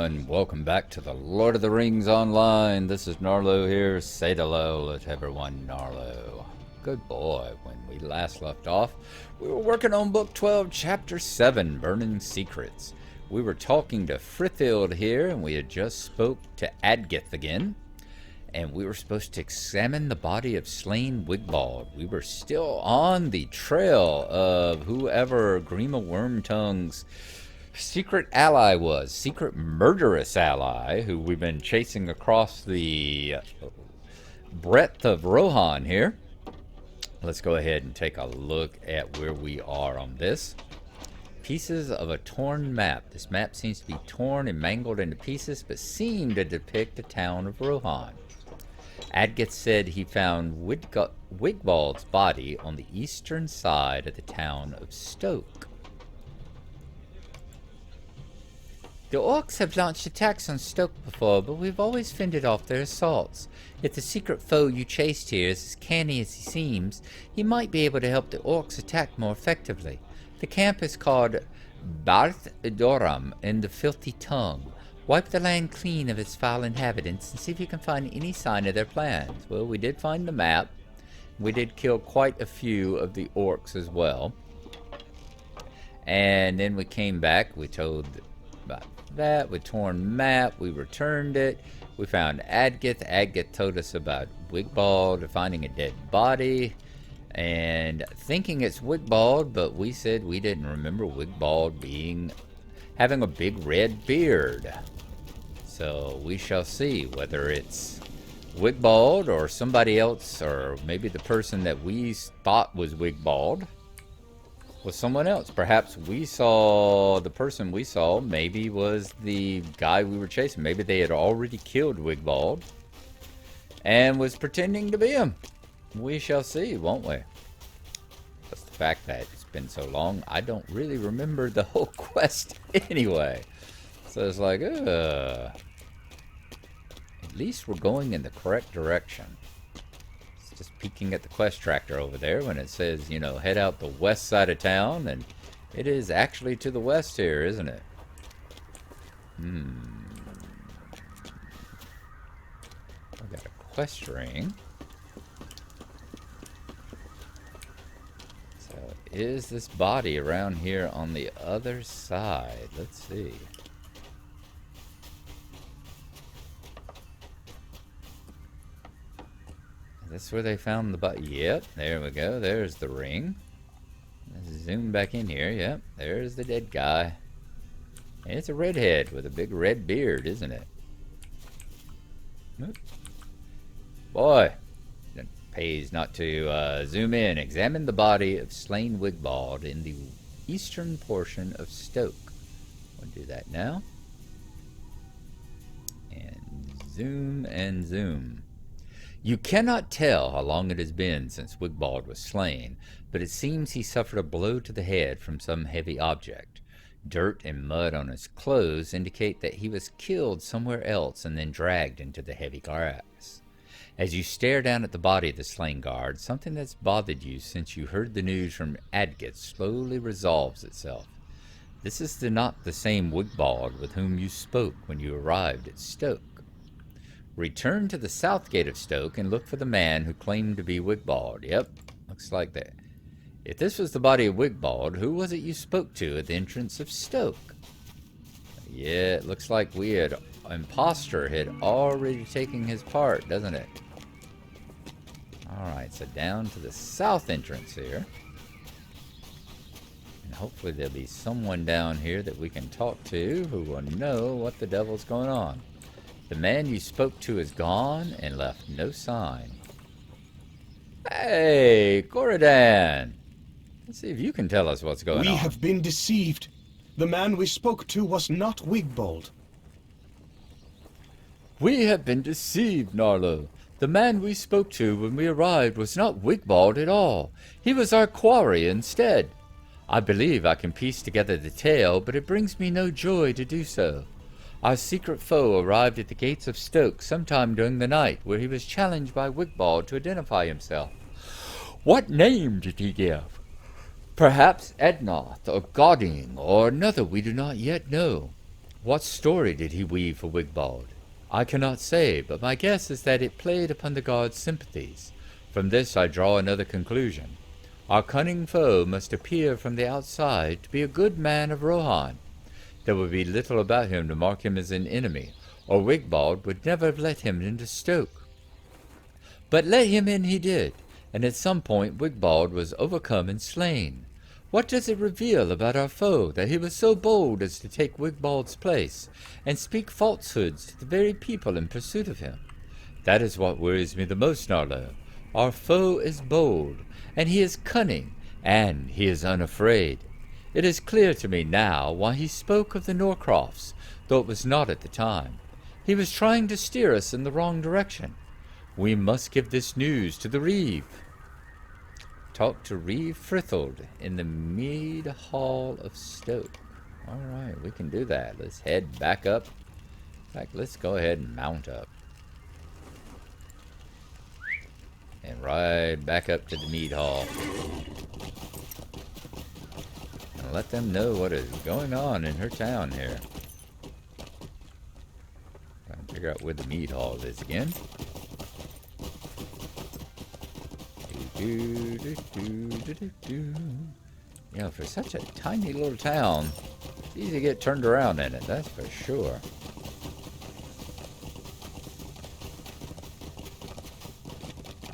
everyone. Welcome back to the Lord of the Rings Online. This is Narlo here. Say hello to everyone, Narlo. Good boy. When we last left off, we were working on Book 12, Chapter 7, Burning Secrets. We were talking to Frithfield here, and we had just spoke to Adgith again. And we were supposed to examine the body of slain Wigbald. We were still on the trail of whoever Grima Wormtongue's secret ally was, secret murderous ally, who we've been chasing across the breadth of Rohan here. Let's go ahead and take a look at where we are on this. Pieces of a torn map. This map seems to be torn and mangled into pieces, but seem to depict the town of Rohan. Adgith said he found Wigbald's body on the eastern side of the town of Stoke. The orcs have launched attacks on Stoke before, but we've always fended off their assaults. If the secret foe you chased here is as canny as he seems, he might be able to help the orcs attack more effectively. The camp is called Barth Doram in the Filthy Tongue. Wipe the land clean of its foul inhabitants and see if you can find any sign of their plans. Well, we did find the map. We did kill quite a few of the orcs as well. And then we came back. We told about that. We torn map. We returned it. We found Adgith. Adgith told us about Wigbald finding a dead body and thinking it's Wigbald, but we said we didn't remember Wigbald having a big red beard. So we shall see whether it's Wigbald or somebody else, or maybe the person that we thought was Wigbald was someone else. Perhaps the person we saw maybe was the guy we were chasing. Maybe they had already killed Wigbald and was pretending to be him. We shall see, won't we? That's the fact that it's been so long, I don't really remember the whole quest anyway. So it's like, at least we're going in the correct direction. It's just peeking at the quest tractor over there when it says, you know, head out the west side of town, and it is actually to the west here, isn't it? I got a quest ring. So is this body around here on the other side? Let's see. That's where they found the body. Yep, there we go. There's the ring. Let's zoom back in here. Yep, there's the dead guy. It's a redhead with a big red beard, isn't it? Oop. Boy, it pays not to zoom in. Examine the body of slain Wigbald in the eastern portion of Stoke. We'll do that now. And zoom and zoom. You cannot tell how long it has been since Wigbald was slain, but it seems he suffered a blow to the head from some heavy object. Dirt and mud on his clothes indicate that he was killed somewhere else and then dragged into the heavy grass. As you stare down at the body of the slain guard, something that's bothered you since you heard the news from Adgith slowly resolves itself. This is not the same Wigbald with whom you spoke when you arrived at Stoke. Return to the south gate of Stoke and look for the man who claimed to be Wigbald. Yep, looks like that. If this was the body of Wigbald, who was it you spoke to at the entrance of Stoke? Yeah, it looks like imposter had already taken his part, doesn't it? Alright, so down to the south entrance here. And hopefully there'll be someone down here that we can talk to who will know what the devil's going on. The man you spoke to is gone and left no sign. Hey, Coridan! Let's see if you can tell us what's going on. We have been deceived. The man we spoke to was not Wigbald. We have been deceived, Narlo. The man we spoke to when we arrived was not Wigbald at all. He was our quarry instead. I believe I can piece together the tale, but it brings me no joy to do so. Our secret foe arrived at the gates of Stoke sometime during the night, where he was challenged by Wigbald to identify himself. What name did he give? Perhaps Ednoth, or Godding, or another we do not yet know. What story did he weave for Wigbald? I cannot say, but my guess is that it played upon the god's sympathies. From this I draw another conclusion. Our cunning foe must appear from the outside to be a good man of Rohan. There would be little about him to mark him as an enemy, or Wigbald would never have let him into Stoke. But let him in he did, and at some point Wigbald was overcome and slain. What does it reveal about our foe that he was so bold as to take Wigbald's place, and speak falsehoods to the very people in pursuit of him? That is what worries me the most, Narlo. Our foe is bold, and he is cunning, and he is unafraid. It is clear to me now why he spoke of the Norcrofts, though it was not at the time. He was trying to steer us in the wrong direction. We must give this news to the Reeve. Talk to Reeve Frithold in the Mead Hall of Stoke. All right, we can do that. Let's head back up. In fact, let's go ahead and mount up. And ride back up to the Mead Hall. And let them know what is going on in her town here. Trying to figure out where the Mead Hall is again. Yeah, for such a tiny little town, it's easy to get turned around in it, that's for sure.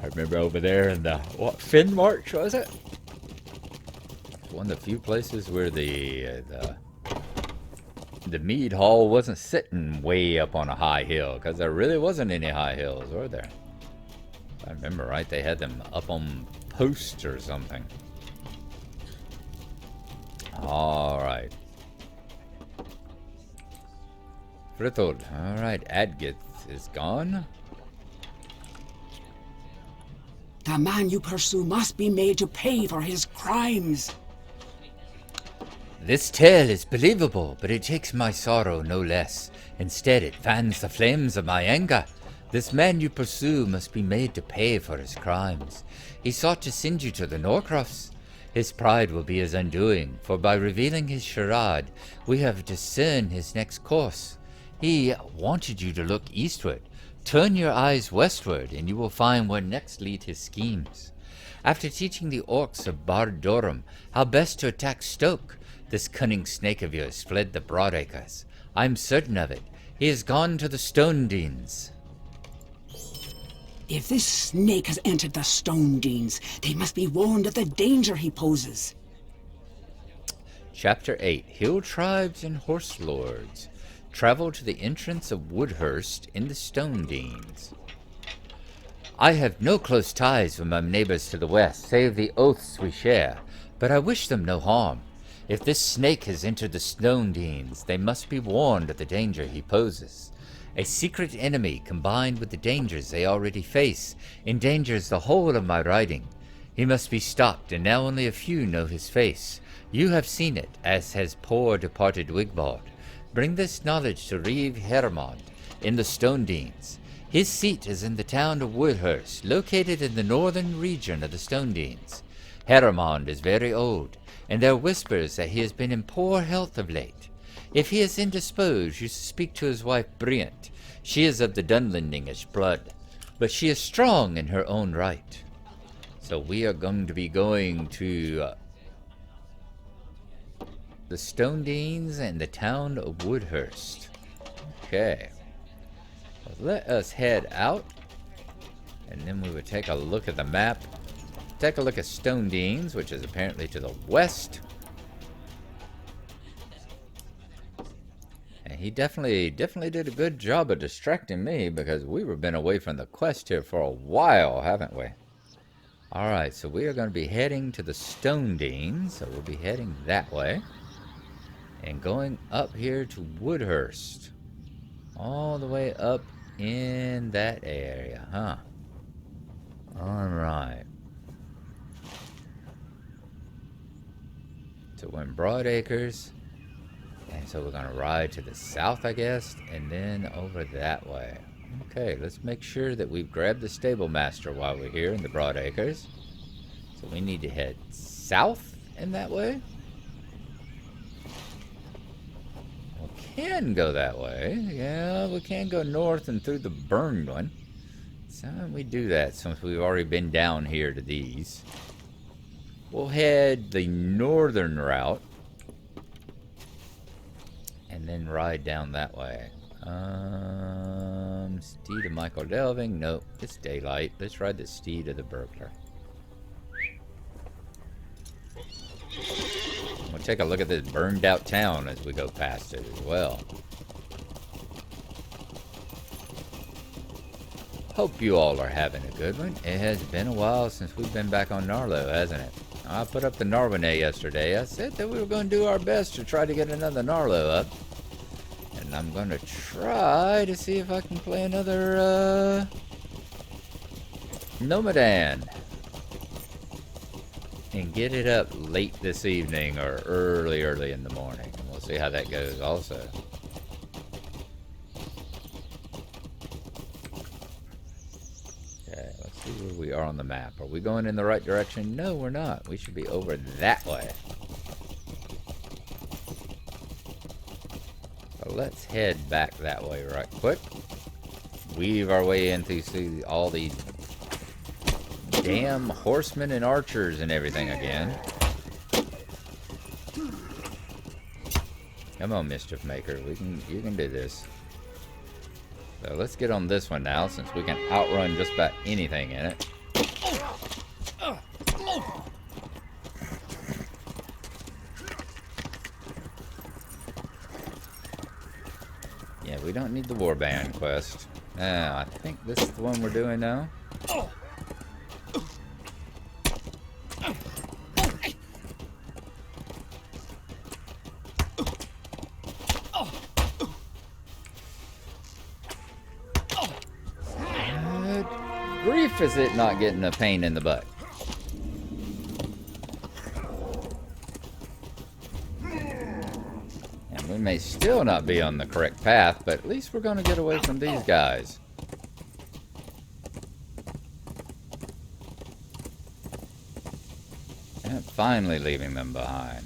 I remember over there in the, Finnmark, was it? One of the few places where the Mead Hall wasn't sitting way up on a high hill, because there really wasn't any high hills, were there? If I remember right, they had them up on posts or something. Alright. Frithold. Alright, Adgith is gone. The man you pursue must be made to pay for his crimes. This tale is believable, but it takes my sorrow no less. Instead, it fans the flames of my anger. This man you pursue must be made to pay for his crimes. He sought to send you to the Norcrofts. His pride will be his undoing, for by revealing his charade, we have discerned his next course. He wanted you to look eastward. Turn your eyes westward, and you will find where next lead his schemes. After teaching the orcs of Bardorum how best to attack Stoke, this cunning snake of yours fled the Broadacres. I am certain of it. He has gone to the Stone Deans. If this snake has entered the Stone Deans, they must be warned of the danger he poses. Chapter 8. Hill Tribes and Horse Lords. Travel to the entrance of Woodhurst in the Stone Deans. I have no close ties with my neighbors to the west, save the oaths we share, but I wish them no harm. If this snake has entered the Stone Deans, they must be warned of the danger he poses. A secret enemy, combined with the dangers they already face, endangers the whole of my riding. He must be stopped, and now only a few know his face. You have seen it, as has poor departed Wigbald. Bring this knowledge to Reeve Hermond in the Stone Deans. His seat is in the town of Woodhurst, located in the northern region of the Stone Deans. Hermond is very old, and there are whispers that he has been in poor health of late. If he is indisposed, you speak to his wife Briant. She is of the Dunlendingish blood, but she is strong in her own right. So we are going to be going to the Stone Deans and the town of Woodhurst. Okay. Well, let us head out, and then we would take a look at the map. Take a look at Stone Deans, which is apparently to the west. And he definitely did a good job of distracting me, because we've been away from the quest here for a while, haven't we? Alright, so we are going to be heading to the Stone Deans, so we'll be heading that way. And going up here to Woodhurst. All the way up in that area, huh? Alright. So we're in Broadacres. And so we're going to ride to the south, I guess, and then over that way. Okay, let's make sure that we've grabbed the stable master while we're here in the Broadacres. So we need to head south in that way. can go that way. Yeah, we can go north and through the burned one. So we do that since we've already been down here to these. We'll head the northern route and then ride down that way. Steed of Michael Delving. Nope, it's daylight. Let's ride the steed of the burglar. We'll take a look at this burned out town as we go past it as well. Hope you all are having a good one. It has been a while since we've been back on Narlo, hasn't it? I put up the Narwhal yesterday. I said that we were going to do our best to try to get another Narlo up. And I'm going to try to see if I can play another Nomadan. And get it up late this evening or early in the morning. And we'll see how that goes also. Okay, let's see where we are on the map. Are we going in the right direction? No, we're not. We should be over that way. So let's head back that way right quick. Weave our way in to see all these damn horsemen and archers and everything again. Come on, Mischief Maker. You can do this. So let's get on this one now, since we can outrun just about anything in it. Yeah, we don't need the warband quest. I think this is the one we're doing now. Grief is it not getting a pain in the butt. And we may still not be on the correct path, but at least we're going to get away from these guys. And finally leaving them behind.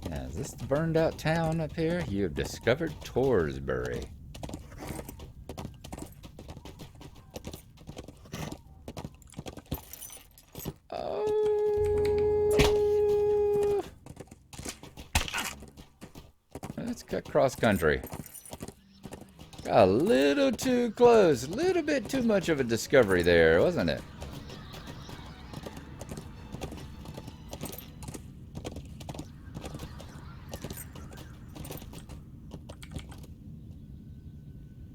Now, is this the burned out town up here? You have discovered Torsbury. Oh. Let's cut cross country. Got a little too close. A little bit too much of a discovery there, wasn't it?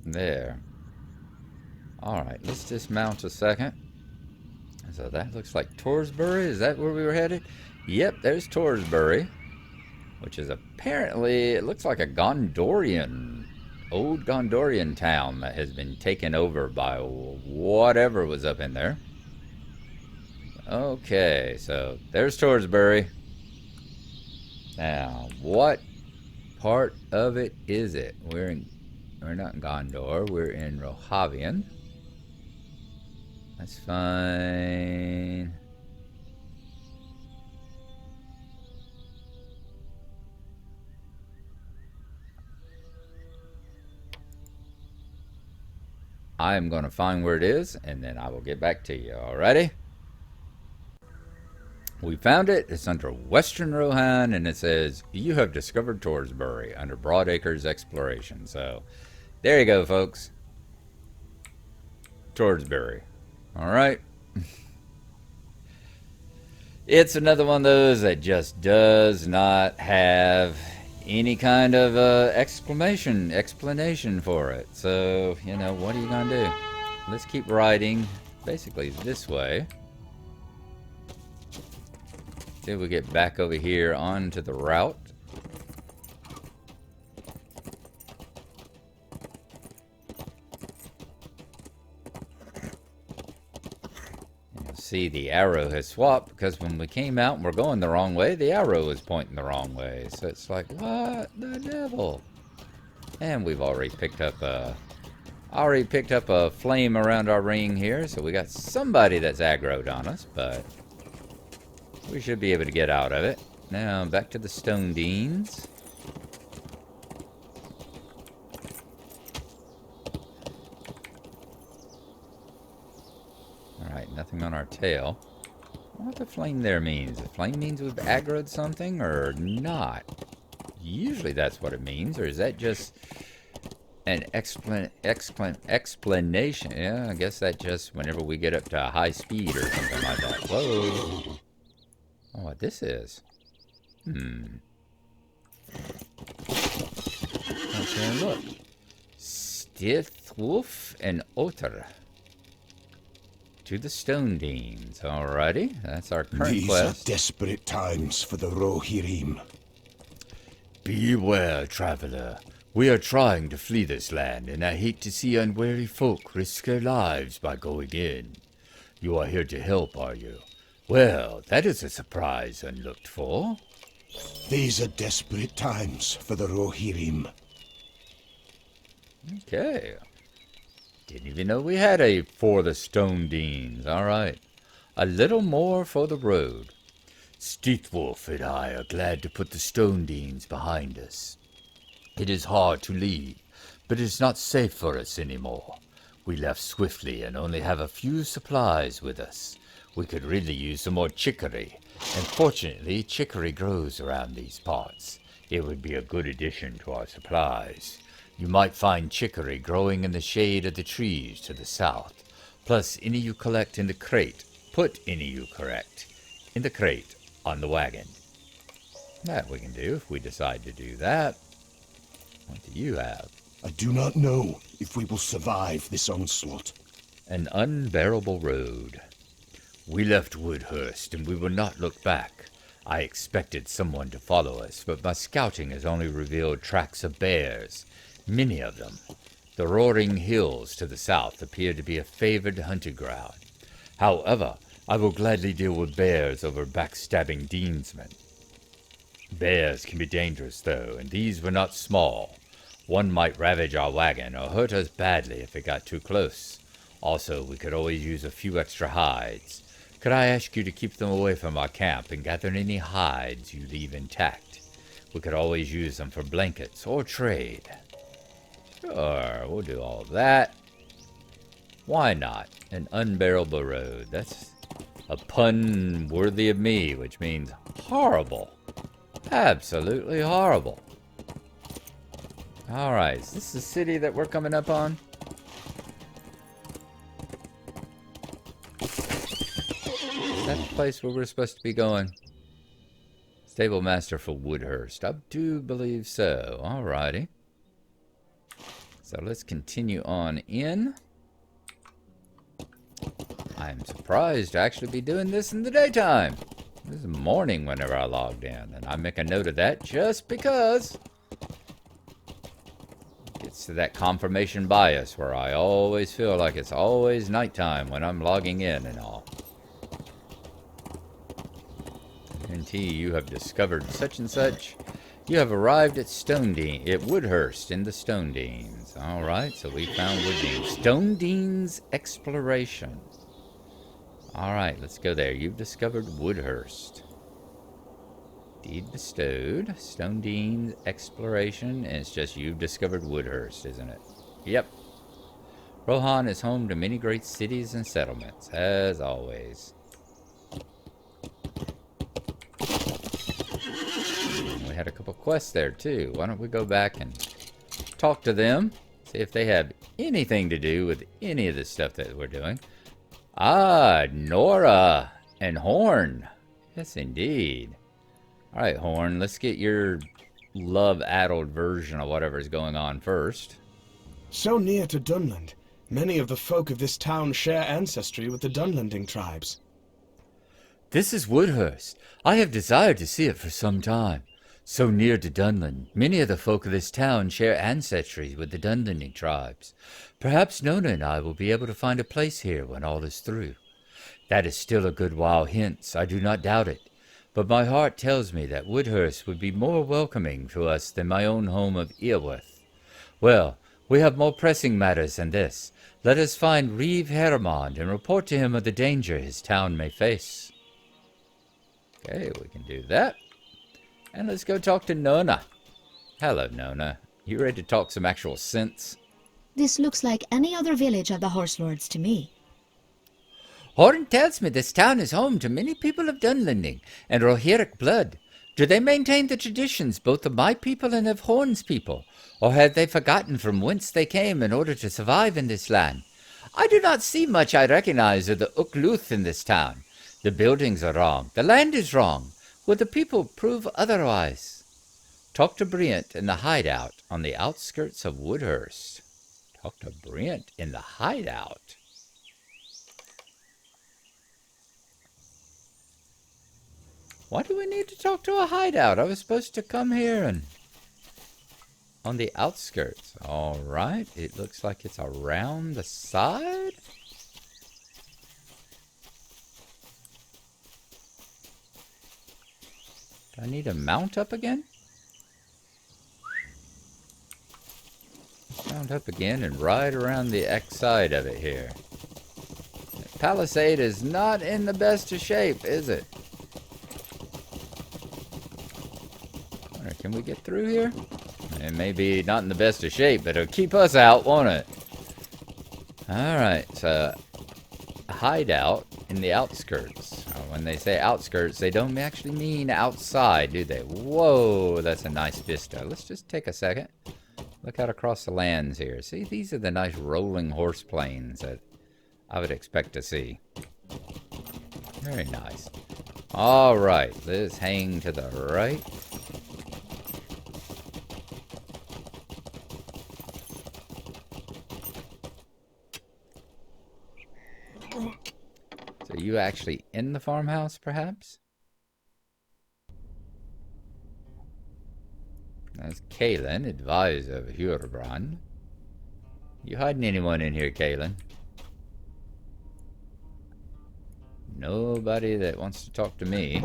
There. Alright, let's dismount a second. So that looks like Torsbury. Is that where we were headed? Yep, there's Torsbury. Which is apparently, it looks like a Gondorian, old Gondorian town that has been taken over by whatever was up in there. Okay, so there's Torsbury. Now, what part of it is it? We're not in Gondor, we're in Rohavian. That's fine. I am going to find where it is, and then I will get back to you. Alrighty? We found it. It's under Western Rohan, and it says, you have discovered Torsbury under Broadacre's exploration. So, there you go, folks. Torsbury. Alright? It's another one of those that just does not have any kind of explanation for it. So, you know, what are you going to do? Let's keep riding basically this way. Till we get back over here onto the route. See, the arrow has swapped because when we came out and we're going the wrong way, the arrow was pointing the wrong way. So it's like, what the devil? And we've already picked up a flame around our ring here, so we got somebody that's aggroed on us, but We should be able to get out of it. Now, back to the stone deans. Alright, nothing on our tail. I wonder what the flame there means. The flame means we've aggroed something or not? Usually that's what it means, or is that just an explanation? Yeah, I guess that just whenever we get up to high speed or something like that. Whoa. Oh, what this is? Okay, look. Stith wolf and otter. To the stone deans. Alrighty, that's our current These quest. are desperate times for the Rohirrim. Beware, traveler. We are trying to flee this land, and I hate to see unwary folk risk their lives by going in. You are here to help, are you? Well, that is a surprise unlooked for. These are desperate times for the Rohirrim. Okay. Didn't even know we had a for the stone deans. Alright. A little more for the road. Steethwolf and I are glad to put the stone deans behind us. It is hard to leave, but it is not safe for us anymore. We left swiftly and only have a few supplies with us. We could really use some more chicory, and fortunately chicory grows around these parts. It would be a good addition to our supplies. You might find chicory growing in the shade of the trees to the south. Plus, any you collect in the crate, put any you collect in the crate on the wagon. That we can do if we decide to do that. What do you have? I do not know if we will survive this onslaught. An unbearable road. We left Woodhurst and we will not look back. I expected someone to follow us, but my scouting has only revealed tracks of bears, many of them. The roaring hills to the south appear to be a favored hunting ground. However, I will gladly deal with bears over backstabbing deansmen. Bears can be dangerous, though, and these were not small. One might ravage our wagon or hurt us badly if it got too close. Also, we could always use a few extra hides. Could I ask you to keep them away from our camp and gather any hides you leave intact? We could always use them for blankets or trade. Sure, we'll do all that. Why not? An unbearable road. That's a pun worthy of me, which means horrible. Absolutely horrible. Alright, is this the city that we're coming up on? Is that the place where we're supposed to be going? Stable master for Woodhurst. I do believe so. Alrighty. So let's continue on in. I'm surprised to actually be doing this in the daytime. This is morning whenever I logged in, and I make a note of that just because it gets to that confirmation bias where I always feel like it's always nighttime when I'm logging in and all. Guarantee you have discovered such and such. You have arrived at Woodhurst in the Stone Deans. Alright, so we found Wood Deans. Stone Deans Exploration. Alright, let's go there. You've discovered Woodhurst. Deed bestowed. Stone Deans Exploration. And it's just you've discovered Woodhurst, isn't it? Yep. Rohan is home to many great cities and settlements, as always. We had a couple quests there too. Why don't we go back and talk to them, see if they have anything to do with any of the stuff that we're doing. Ah, Nora and Horn. Yes, indeed. All right, Horn, let's get your love-addled version of whatever's going on first. So near to Dunland, many of the folk of this town share ancestry with the Dunlanding tribes. This is Woodhurst. I have desired to see it for some time. So near to Dunland, many of the folk of this town share ancestry with the Dunlanding tribes. Perhaps Nona and I will be able to find a place here when all is through. That is still a good while hence, I do not doubt it. But my heart tells me that Woodhurst would be more welcoming to us than my own home of Earworth. Well, we have more pressing matters than this. Let us find Reeve Hermond and report to him of the danger his town may face. Okay, we can do that. And let's go talk to Nona. Hello, Nona. You ready to talk some actual sense? This looks like any other village of the Horse Lords to me. Horn tells me this town is home to many people of Dunlending and Rohirric blood. Do they maintain the traditions both of my people and of Horn's people, or have they forgotten from whence they came in order to survive in this land? I do not see much I recognize of the Ukluth in this town. The buildings are wrong. The land is wrong. Will the people prove otherwise? Talk to Brent in the hideout on the outskirts of Woodhurst. Talk to Brent in the hideout. Why do we need to talk to a hideout? I was supposed to come here and... On the outskirts. Alright, it looks like it's around the side? Do I need to mount up again? Mount up again and ride around the X side of it here. The palisade is not in the best of shape, is it? Can we get through here? It may be not in the best of shape, but it'll keep us out, won't it? Alright, so a hideout in the outskirts. When they say outskirts, they don't actually mean outside, do they? Whoa, that's a nice vista. Let's just take a second. Look out across the lands here. See, these are the nice rolling horse plains that I would expect to see. Very nice. Alright, let's hang to the right. So you actually in the farmhouse, perhaps? That's Kaelin, advisor of Hurebrand. You hiding anyone in here, Kaelin? Nobody that wants to talk to me.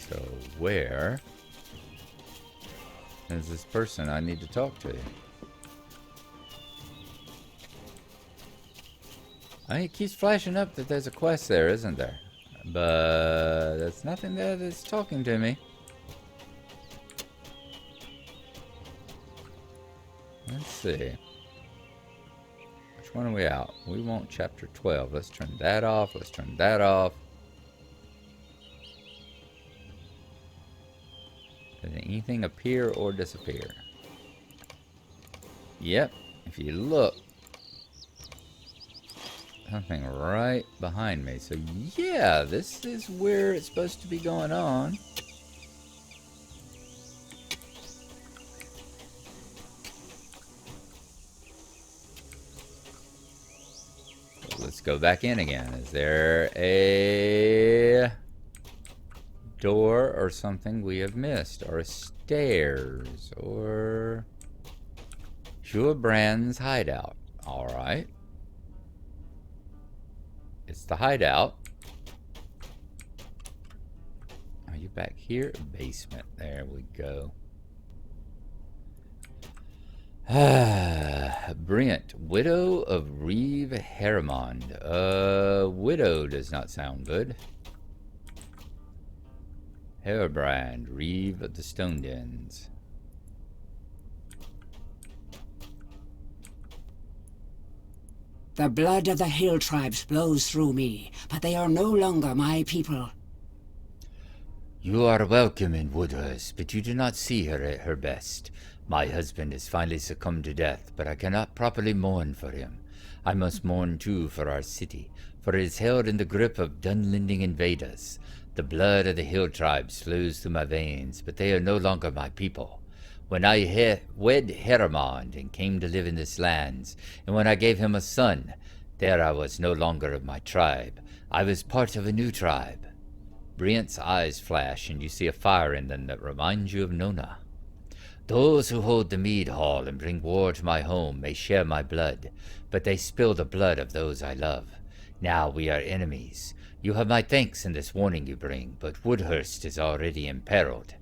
So where is this person I need to talk to? I mean, it keeps flashing up that there's a quest there, isn't there? But there's nothing there that's talking to me. Let's see. Which one are we out? We want chapter 12. Let's turn that off. Let's turn that off. Does anything appear or disappear? Yep. If you look, something right behind me. So yeah, this is where it's supposed to be going on. So let's go back in again. Is there a door or something we have missed? Or stairs? Or Hurebrand's hideout. Alright. It's the hideout. Are you back here? Basement. There we go. Brent, widow of Reeve Hermond. Widow does not sound good. Hurebrand, Reeve of the Stone Dens. The blood of the hill tribes flows through me, but they are no longer my people. You are welcome in Woodhurst, but you do not see her at her best. My husband has finally succumbed to death, but I cannot properly mourn for him. I must mourn too for our city, for it is held in the grip of Dunlending invaders. The blood of the hill tribes flows through my veins, but they are no longer my people. When I wed Hermond and came to live in this lands, and when I gave him a son, there I was no longer of my tribe. I was part of a new tribe. Brent's eyes flash, and you see a fire in them that reminds you of Nona. Those who hold the mead hall and bring war to my home may share my blood, but they spill the blood of those I love. Now we are enemies. You have my thanks in this warning you bring, but Woodhurst is already imperiled.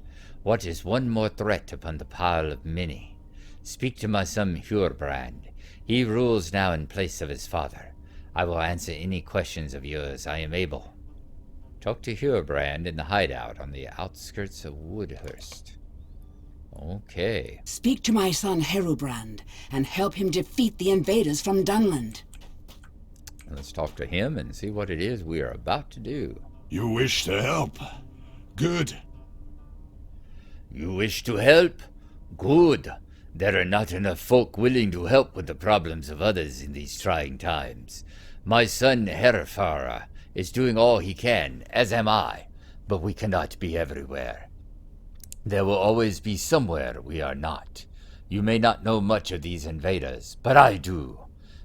What is one more threat upon the pile of many? Speak to my son Hurebrand. He rules now in place of his father. I will answer any questions of yours I am able. Talk to Hurebrand in the hideout on the outskirts of Woodhurst. Okay. Speak to my son Herubrand and help him defeat the invaders from Dunland. Let's talk to him and see what it is we are about to do. You wish to help? Good. You wish to help? Good. There are not enough folk willing to help with the problems of others in these trying times. My son Herfara is doing all he can, as am I, but we cannot be everywhere. There will always be somewhere we are not. You may not know much of these invaders, but I do.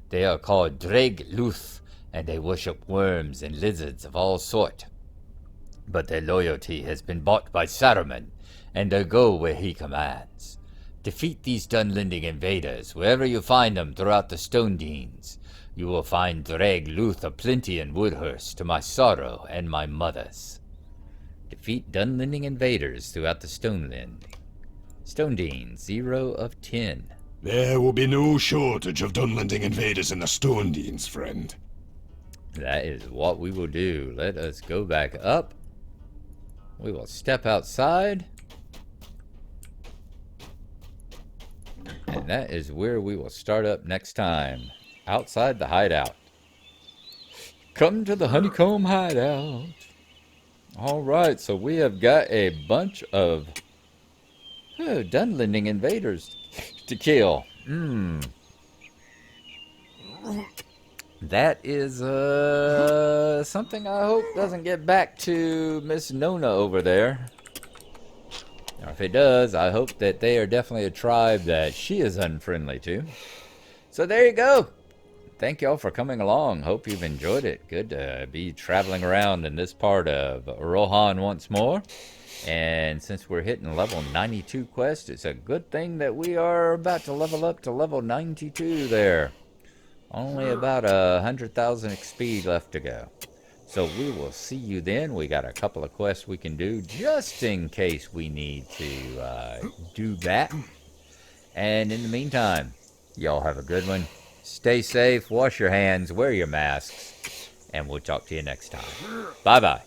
They are called Dreg Luth, and they worship worms and lizards of all sort. But their loyalty has been bought by Saruman, and they go where he commands. Defeat these Dunlending invaders wherever you find them throughout the Stone Deans. You will find Dreg Luth aplenty in Woodhurst, to my sorrow and my mother's. Defeat Dunlending invaders throughout the Stone Dean, 0 of 10. There will be no shortage of Dunlending invaders in the Stone Deans, friend. That is what we will do. Let us go back up. We will step outside. And that is where we will start up next time. Outside the hideout. Come to the honeycomb hideout. Alright, so we have got a bunch of Dunlending invaders to kill. That is something I hope doesn't get back to Miss Nona over there. Or if it does, I hope that they are definitely a tribe that she is unfriendly to. So there you go. Thank y'all for coming along. Hope you've enjoyed it. Good to be traveling around in this part of Rohan once more. And since we're hitting level 92 quest, it's a good thing that we are about to level up to level 92 there. Only about 100,000 XP left to go. So we will see you then. We got a couple of quests we can do just in case we need to do that. And in the meantime, y'all have a good one. Stay safe, wash your hands, wear your masks, and we'll talk to you next time. Bye-bye.